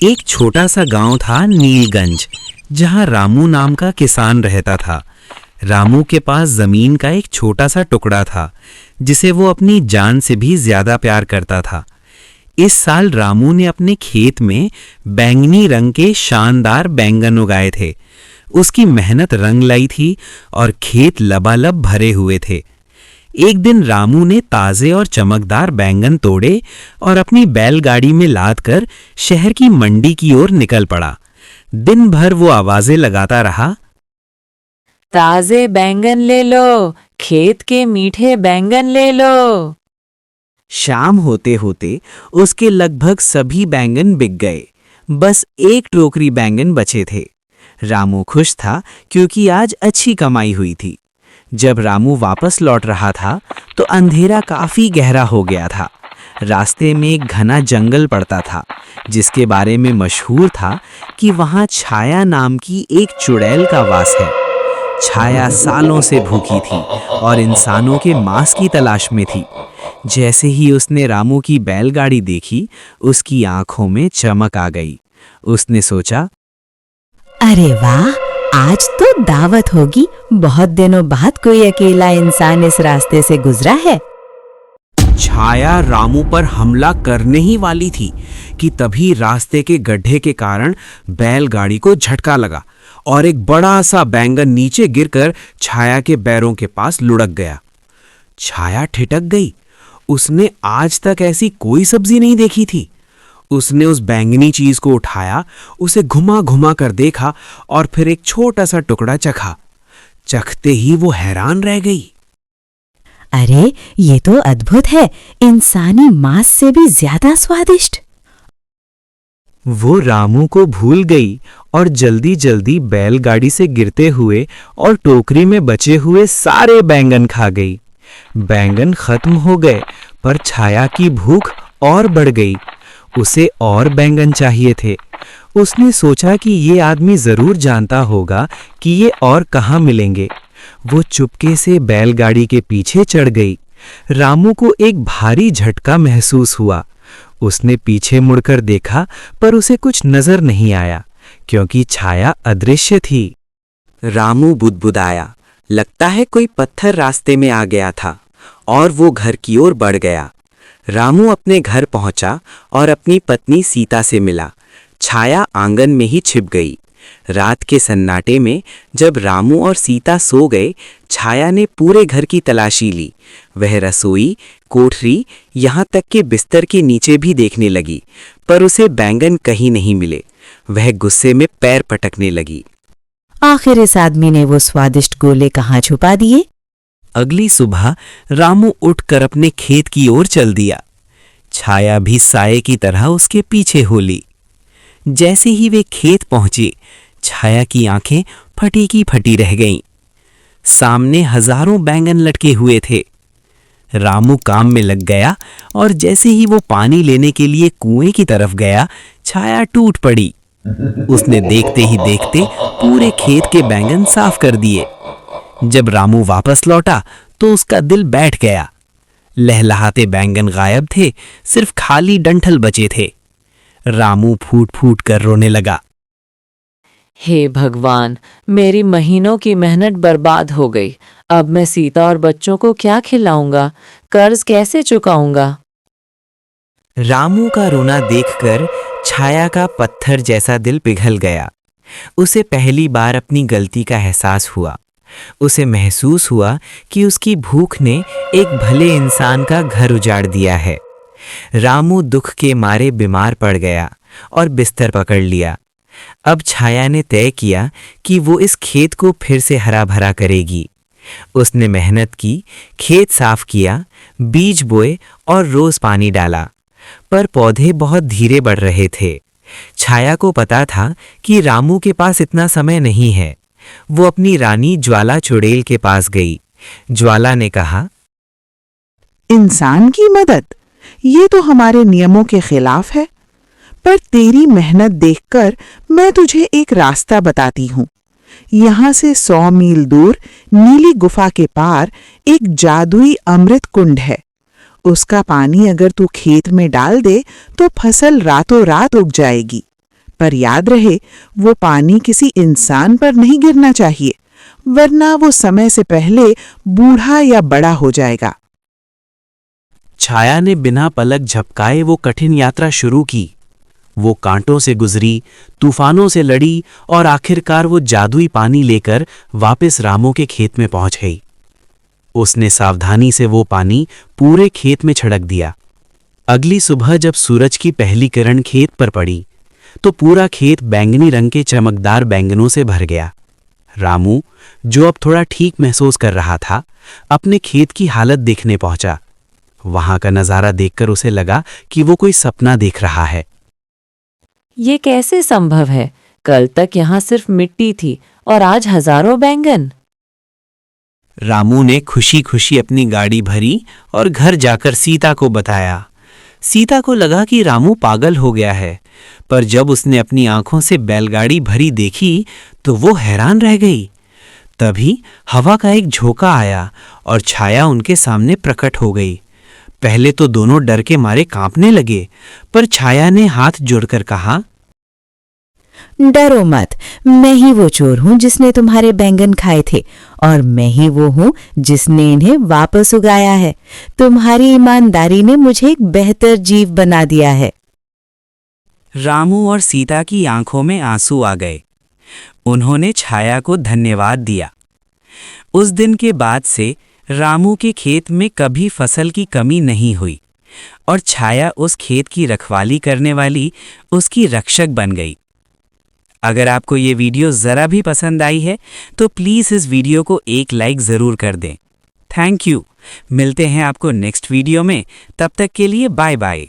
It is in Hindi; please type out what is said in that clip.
एक छोटा सा गांव था नीलगंज, जहां रामू नाम का किसान रहता था। रामू के पास जमीन का एक छोटा सा टुकड़ा था जिसे वो अपनी जान से भी ज्यादा प्यार करता था। इस साल रामू ने अपने खेत में बैंगनी रंग के शानदार बैंगन उगाए थे। उसकी मेहनत रंग लाई थी और खेत लबालब भरे हुए थे। एक दिन रामू ने ताजे और चमकदार बैंगन तोड़े और अपनी बैलगाड़ी में लाद कर शहर की मंडी की ओर निकल पड़ा। दिन भर वो आवाजें लगाता रहा, ताजे बैंगन ले लो, खेत के मीठे बैंगन ले लो। शाम होते होते उसके लगभग सभी बैंगन बिक गए। बस एक टोकरी बैंगन बचे थे। रामू खुश था क्योंकि आज अच्छी कमाई हुई थी। जब रामू वापस लौट रहा था तो अंधेरा काफी गहरा हो गया था। रास्ते में एक घना जंगल पड़ता था जिसके बारे में मशहूर था कि वहां छाया नाम की एक चुड़ैल का वास है। छाया सालों से भूखी थी और इंसानों के मांस की तलाश में थी। जैसे ही उसने रामू की बैलगाड़ी देखी, उसकी आंखों में चमक आ गई। उसने सोचा, अरे वाह, आज तो दावत होगी। बहुत दिनों बाद कोई अकेला इंसान इस रास्ते से गुजरा है। छाया रामू पर हमला करने ही वाली थी कि तभी रास्ते के गड्ढे के कारण बैलगाड़ी को झटका लगा और एक बड़ा सा बैंगन नीचे गिरकर छाया के पैरों के पास लुढ़क गया। छाया ठिठक गई। उसने आज तक ऐसी कोई सब्जी नहीं देखी थी। उसने उस बैंगनी चीज को उठाया, उसे घुमा घुमा कर देखा और फिर एक छोटा सा टुकड़ा चखा। चखते ही वो हैरान रह गई। अरे, ये तो अद्भुत है, इंसानी मांस से भी ज्यादा स्वादिष्ट। वो रामू को भूल गई और जल्दी जल्दी बैलगाड़ी से गिरते हुए और टोकरी में बचे हुए सारे बैंगन खा गई। बैंगन खत्म हो गए पर छाया की भूख और बढ़ गई। उसे और बैंगन चाहिए थे। उसने सोचा कि ये आदमी जरूर जानता होगा कि ये और कहाँ मिलेंगे। वो चुपके से बैलगाड़ी के पीछे चढ़ गई। रामू को एक भारी झटका महसूस हुआ। उसने पीछे मुड़कर देखा पर उसे कुछ नजर नहीं आया क्योंकि छाया अदृश्य थी। रामू बुदबुदाया, लगता है कोई पत्थर रास्ते में आ गया था, और वो घर की ओर बढ़ गया। रामू अपने घर पहुंचा और अपनी पत्नी सीता से मिला। छाया आंगन में ही छिप गई। रात के सन्नाटे में जब रामू और सीता सो गए, छाया ने पूरे घर की तलाशी ली। वह रसोई, कोठरी, यहाँ तक कि बिस्तर के नीचे भी देखने लगी, पर उसे बैंगन कहीं नहीं मिले। वह गुस्से में पैर पटकने लगी। आखिर इस आदमी ने वो स्वादिष्ट गोले कहाँ छुपा दिए? अगली सुबह रामू उठकर अपने खेत की ओर चल दिया। छाया भी साये की तरह उसके पीछे हो ली। जैसे ही वे खेत पहुंचे, छाया की आंखें फटी की फटी रह गईं। सामने हजारों बैंगन लटके हुए थे। रामू काम में लग गया और जैसे ही वो पानी लेने के लिए कुएं की तरफ गया, छाया टूट पड़ी। उसने देखते ही देखते पूरे खेत के बैंगन साफ कर दिए। जब रामू वापस लौटा तो उसका दिल बैठ गया। लहलहाते बैंगन गायब थे, सिर्फ खाली डंठल बचे थे। रामू फूट फूट कर रोने लगा। हे भगवान, मेरी महीनों की मेहनत बर्बाद हो गई। अब मैं सीता और बच्चों को क्या खिलाऊंगा? कर्ज कैसे चुकाऊंगा? रामू का रोना देखकर छाया का पत्थर जैसा दिल पिघल गया। उसे पहली बार अपनी गलती का एहसास हुआ। उसे महसूस हुआ कि उसकी भूख ने एक भले इंसान का घर उजाड़ दिया है। रामू दुख के मारे बीमार पड़ गया और बिस्तर पकड़ लिया। अब छाया ने तय किया कि वो इस खेत को फिर से हरा भरा करेगी। उसने मेहनत की, खेत साफ किया, बीज बोए और रोज पानी डाला, पर पौधे बहुत धीरे बढ़ रहे थे। छाया को पता था कि रामू के पास इतना समय नहीं है। वो अपनी रानी ज्वाला चुड़ैल के पास गई। ज्वाला ने कहा, इंसान की मदद, ये तो हमारे नियमों के खिलाफ है, पर तेरी मेहनत देखकर मैं तुझे एक रास्ता बताती हूँ। यहाँ से 100 मील दूर नीली गुफा के पार एक जादुई अमृत कुंड है। उसका पानी अगर तू खेत में डाल दे तो फसल रातों रात उग जाएगी। पर याद रहे, वो पानी किसी इंसान पर नहीं गिरना चाहिए, वरना वो समय से पहले बूढ़ा या बड़ा हो जाएगा। छाया ने बिना पलक झपकाए वो कठिन यात्रा शुरू की। वो कांटों से गुजरी, तूफानों से लड़ी और आखिरकार वो जादुई पानी लेकर वापस रामू के खेत में पहुंच गई। उसने सावधानी से वो पानी पूरे खेत में छिड़क दिया। अगली सुबह जब सूरज की पहली किरण खेत पर पड़ी तो पूरा खेत बैंगनी रंग के चमकदार बैंगनों से भर गया। रामू, जो अब थोड़ा ठीक महसूस कर रहा था, अपने खेत की हालत देखने पहुंचा। वहां का नजारा देखकर उसे लगा कि वो कोई सपना देख रहा है। ये कैसे संभव है? कल तक यहाँ सिर्फ मिट्टी थी और आज हजारों बैंगन। रामू ने खुशी खुशी अपनी गाड़ी भरी और घर जाकर सीता को बताया। सीता को लगा कि रामू पागल हो गया है, पर जब उसने अपनी आंखों से बैलगाड़ी भरी देखी तो वो हैरान रह गई। तभी हवा का एक झोंका आया और छाया उनके सामने प्रकट हो गई। पहले तो दोनों डर के मारे कांपने लगे, पर छाया ने हाथ जोड़कर कहा, डरो मत, मैं ही वो चोर हूँ जिसने तुम्हारे बैंगन खाए थे, और मैं ही वो हूँ जिसने इन्हें वापस उगाया है। तुम्हारी ईमानदारी ने मुझे एक बेहतर जीव बना दिया है। रामू और सीता की आंखों में आंसू आ गए। उन्होंने छाया को धन्यवाद दिया। उस दिन के बाद से रामू के खेत में कभी फसल की कमी नहीं हुई और छाया उस खेत की रखवाली करने वाली उसकी रक्षक बन गई। अगर आपको ये वीडियो ज़रा भी पसंद आई है तो प्लीज़ इस वीडियो को एक लाइक ज़रूर कर दें। Thank you. मिलते हैं आपको नेक्स्ट वीडियो में। तब तक के लिए बाय बाय।